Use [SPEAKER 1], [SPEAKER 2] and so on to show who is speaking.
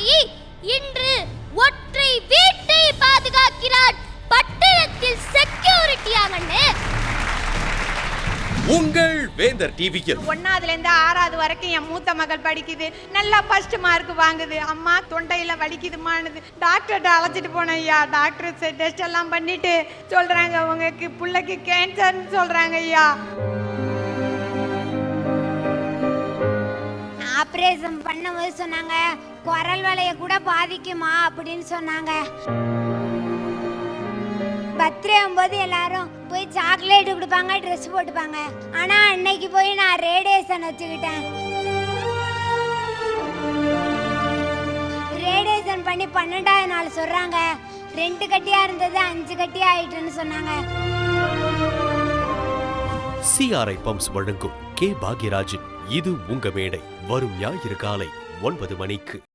[SPEAKER 1] தாயி இன்று ஒற்றை வீட்டை பாதுகாக்கிறார். பட்டணத்தில் செக்யூரிட்டியாங்கன்னு
[SPEAKER 2] உங்கள் வேந்தர் டிவியில்
[SPEAKER 3] 1ஆவதுல இருந்து 6ஆவது வரைக்கும் என் மூத்த மகள் படிக்குது. நல்லா ஃபர்ஸ்ட் மார்க் வாங்குது. அம்மா தொண்டையில வலிக்குதுமானது டாக்டர்கிட்ட அழைச்சிட்டு போனேன் ஐயா. டாக்டர் டெஸ்ட் எல்லாம் பண்ணிட்டு சொல்றாங்க உங்களுக்கு பிள்ளைக்கு கேன்சர்னு சொல்றாங்க ஐயா.
[SPEAKER 4] ஆபரேஷன் பண்ணும்போது சொன்னாங்க குரல் வளைய கூட பாதிக்குமா அப்படின்னு சொன்னாங்க. பர்த்டே போது எல்லாரும் போய் சாக்லேட் கொடுப்பாங்க, ட்ரெஸ் போட்டுப்பாங்க. ஆனா அன்னைக்கு போய் நான் ரேடியேஷன் வச்சுக்கிட்டேன். ரேடியேஷன் பண்ணி 12ஆவது நாள் சொல்றாங்க 2 கட்டியா இருந்தது 5 கட்டியா ஆயிட்டுன்னு சொன்னாங்க.
[SPEAKER 2] CRI பம்ப்ஸ் வழங்கும் கே பாக்யராஜின் இது உங்க மேடை வரும் ஞாயிறு காலை 9 மணிக்கு.